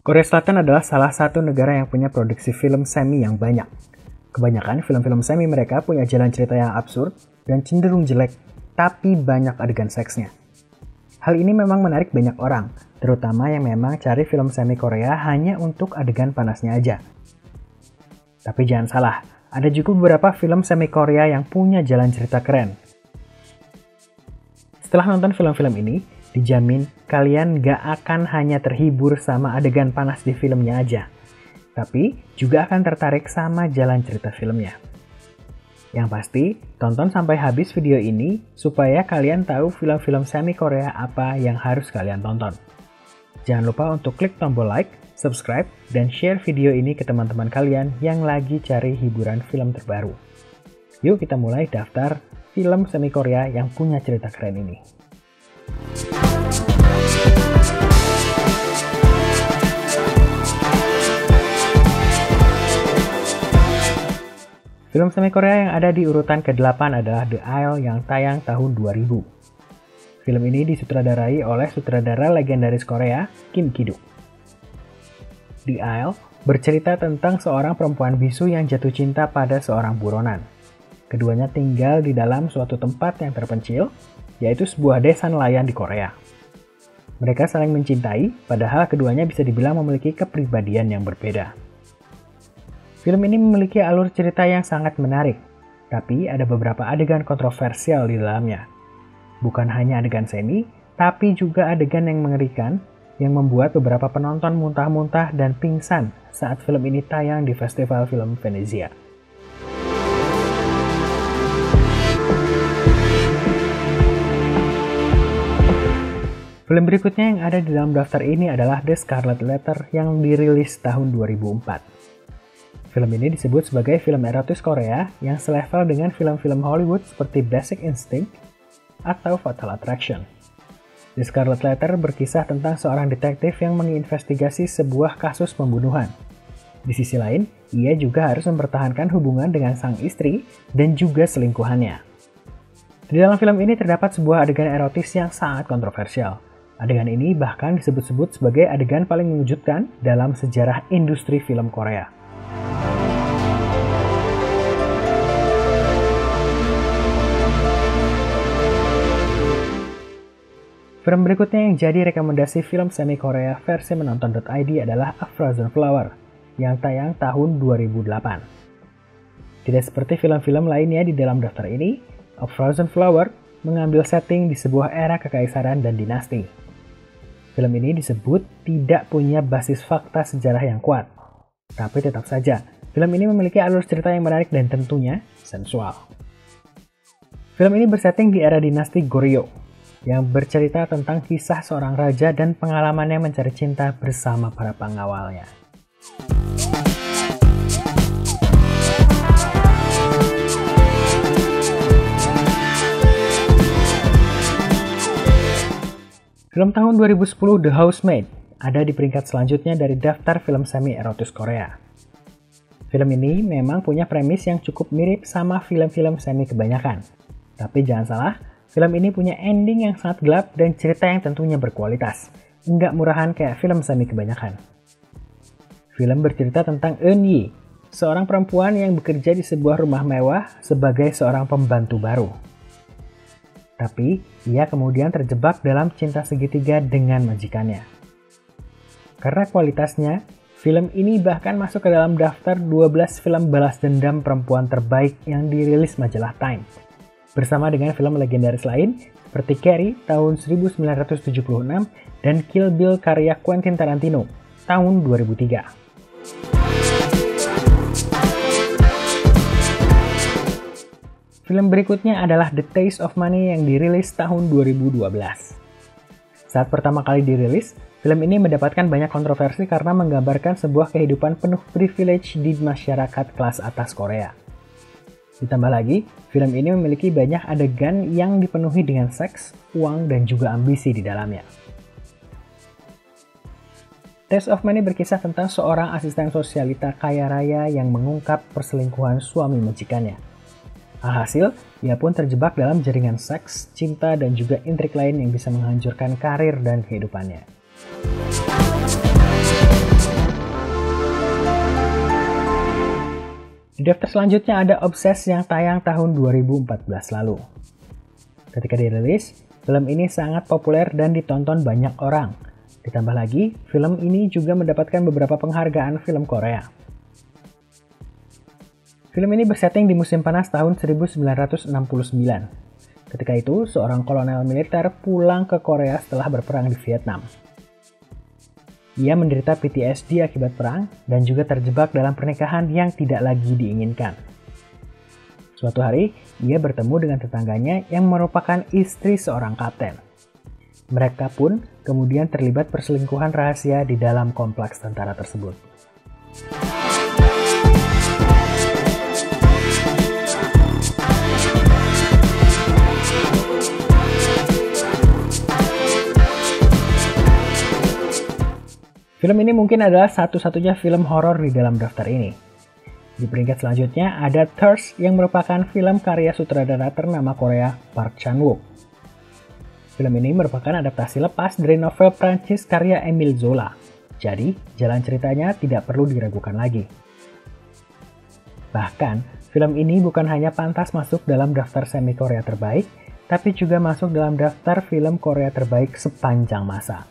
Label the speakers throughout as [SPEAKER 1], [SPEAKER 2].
[SPEAKER 1] Korea Selatan adalah salah satu negara yang punya produksi film semi yang banyak. Kebanyakan film-film semi mereka punya jalan cerita yang absurd dan cenderung jelek, tapi banyak adegan seksnya. Hal ini memang menarik banyak orang, terutama yang memang cari film semi Korea hanya untuk adegan panasnya aja. Tapi jangan salah, ada juga beberapa film semi Korea yang punya jalan cerita keren. Setelah nonton film-film ini, dijamin kalian gak akan hanya terhibur sama adegan panas di filmnya aja, tapi juga akan tertarik sama jalan cerita filmnya. Yang pasti, tonton sampai habis video ini supaya kalian tahu film-film semi Korea apa yang harus kalian tonton. Jangan lupa untuk klik tombol like, subscribe, dan share video ini ke teman-teman kalian yang lagi cari hiburan film terbaru. Yuk kita mulai daftar film semi Korea yang punya cerita keren ini. Film semi Korea yang ada di urutan ke-8 adalah The Isle yang tayang tahun 2000. Film ini disutradarai oleh sutradara legendaris Korea, Kim Ki-duk. The Isle bercerita tentang seorang perempuan bisu yang jatuh cinta pada seorang buronan. Keduanya tinggal di dalam suatu tempat yang terpencil, yaitu sebuah desa nelayan di Korea. Mereka saling mencintai, padahal keduanya bisa dibilang memiliki kepribadian yang berbeda. Film ini memiliki alur cerita yang sangat menarik, tapi ada beberapa adegan kontroversial di dalamnya. Bukan hanya adegan semi, tapi juga adegan yang mengerikan yang membuat beberapa penonton muntah-muntah dan pingsan saat film ini tayang di Festival Film Venezia. Film berikutnya yang ada di dalam daftar ini adalah The Scarlet Letter yang dirilis tahun 2004. Film ini disebut sebagai film erotis Korea yang selevel dengan film-film Hollywood seperti Basic Instinct atau Fatal Attraction. The Scarlet Letter berkisah tentang seorang detektif yang menginvestigasi sebuah kasus pembunuhan. Di sisi lain, ia juga harus mempertahankan hubungan dengan sang istri dan juga selingkuhannya. Di dalam film ini terdapat sebuah adegan erotis yang sangat kontroversial. Adegan ini bahkan disebut-sebut sebagai adegan paling mengejutkan dalam sejarah industri film Korea. Film berikutnya yang jadi rekomendasi film semi Korea versi menonton.id adalah A Frozen Flower yang tayang tahun 2008. Tidak seperti film-film lainnya di dalam daftar ini, A Frozen Flower mengambil setting di sebuah era kekaisaran dan dinasti. Film ini disebut tidak punya basis fakta sejarah yang kuat. Tapi tetap saja, film ini memiliki alur cerita yang menarik dan tentunya sensual. Film ini bersetting di era dinasti Goryeo, yang bercerita tentang kisah seorang raja dan pengalamannya mencari cinta bersama para pengawalnya. Film tahun 2010 The Housemaid ada di peringkat selanjutnya dari daftar film semi erotis Korea. Film ini memang punya premis yang cukup mirip sama film-film semi kebanyakan. Tapi jangan salah, film ini punya ending yang sangat gelap dan cerita yang tentunya berkualitas. Nggak murahan kayak film semi kebanyakan. Film bercerita tentang Eun Yi, seorang perempuan yang bekerja di sebuah rumah mewah sebagai seorang pembantu baru. Tapi, ia kemudian terjebak dalam cinta segitiga dengan majikannya. Karena kualitasnya, film ini bahkan masuk ke dalam daftar 12 film balas dendam perempuan terbaik yang dirilis majalah Time. Bersama dengan film legendaris lain seperti Carrie tahun 1976 dan Kill Bill karya Quentin Tarantino tahun 2003. Film berikutnya adalah The Taste of Money yang dirilis tahun 2012. Saat pertama kali dirilis, film ini mendapatkan banyak kontroversi karena menggambarkan sebuah kehidupan penuh privilege di masyarakat kelas atas Korea. Ditambah lagi, film ini memiliki banyak adegan yang dipenuhi dengan seks, uang, dan juga ambisi di dalamnya. Taste of Money berkisah tentang seorang asisten sosialita kaya raya yang mengungkap perselingkuhan suami majikannya. Alhasil, ia pun terjebak dalam jaringan seks, cinta, dan juga intrik lain yang bisa menghancurkan karir dan kehidupannya. Di daftar selanjutnya ada Obsessed yang tayang tahun 2014 lalu. Ketika dirilis, film ini sangat populer dan ditonton banyak orang. Ditambah lagi, film ini juga mendapatkan beberapa penghargaan film Korea. Film ini bersetting di musim panas tahun 1969. Ketika itu, seorang kolonel militer pulang ke Korea setelah berperang di Vietnam. Ia menderita PTSD akibat perang dan juga terjebak dalam pernikahan yang tidak lagi diinginkan. Suatu hari, ia bertemu dengan tetangganya yang merupakan istri seorang kapten. Mereka pun kemudian terlibat perselingkuhan rahasia di dalam kompleks tentara tersebut. Film ini mungkin adalah satu-satunya film horor di dalam daftar ini. Di peringkat selanjutnya ada Thirst yang merupakan film karya sutradara ternama Korea Park Chan-wook. Film ini merupakan adaptasi lepas dari novel Prancis karya Émile Zola. Jadi, jalan ceritanya tidak perlu diragukan lagi. Bahkan, film ini bukan hanya pantas masuk dalam daftar semi Korea terbaik, tapi juga masuk dalam daftar film Korea terbaik sepanjang masa.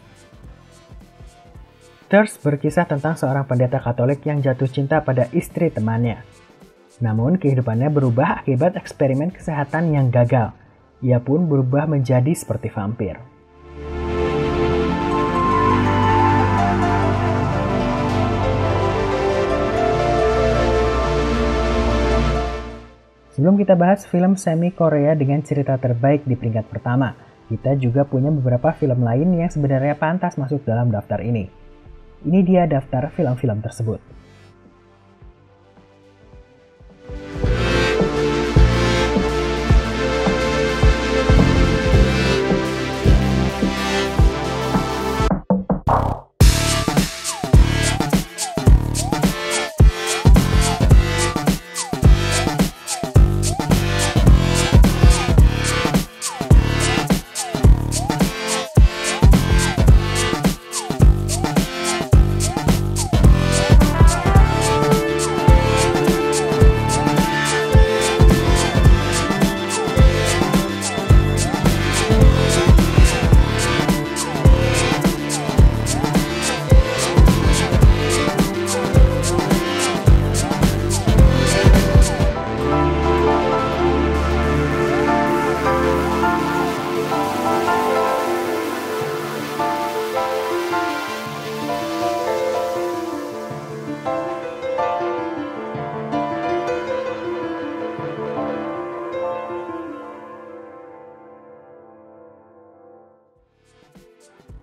[SPEAKER 1] Thirst berkisah tentang seorang pendeta Katolik yang jatuh cinta pada istri temannya. Namun kehidupannya berubah akibat eksperimen kesehatan yang gagal. Ia pun berubah menjadi seperti vampir. Sebelum kita bahas film semi Korea dengan cerita terbaik di peringkat pertama, kita juga punya beberapa film lain yang sebenarnya pantas masuk dalam daftar ini. Ini dia daftar film-film tersebut.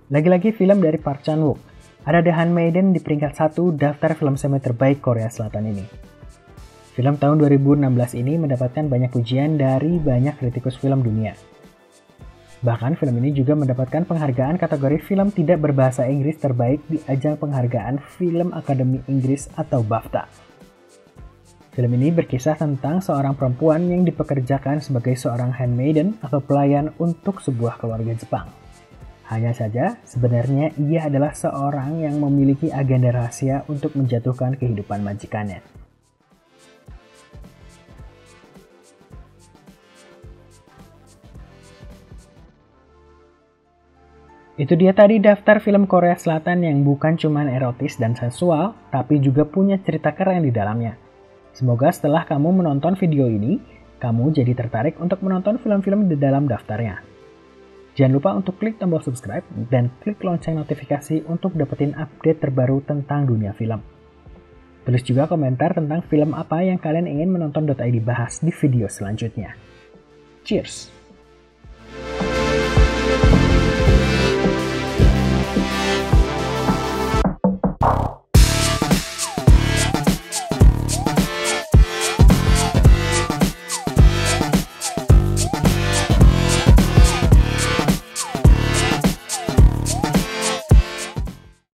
[SPEAKER 1] Lagi-lagi film dari Park Chan-wook. Ada The Handmaiden di peringkat 1 daftar film semi terbaik Korea Selatan ini. Film tahun 2016 ini mendapatkan banyak pujian dari banyak kritikus film dunia. Bahkan film ini juga mendapatkan penghargaan kategori film tidak berbahasa Inggris terbaik di ajang penghargaan Film Akademi Inggris atau BAFTA. Film ini berkisah tentang seorang perempuan yang dipekerjakan sebagai seorang handmaiden atau pelayan untuk sebuah keluarga Jepang. Hanya saja, sebenarnya ia adalah seorang yang memiliki agenda rahasia untuk menjatuhkan kehidupan majikannya. Itu dia tadi daftar film Korea Selatan yang bukan cuma erotis dan sensual, tapi juga punya cerita keren di dalamnya. Semoga setelah kamu menonton video ini, kamu jadi tertarik untuk menonton film-film di dalam daftarnya. Jangan lupa untuk klik tombol subscribe dan klik lonceng notifikasi untuk dapetin update terbaru tentang dunia film. Tulis juga komentar tentang film apa yang kalian ingin menonton.id bahas di video selanjutnya. Cheers!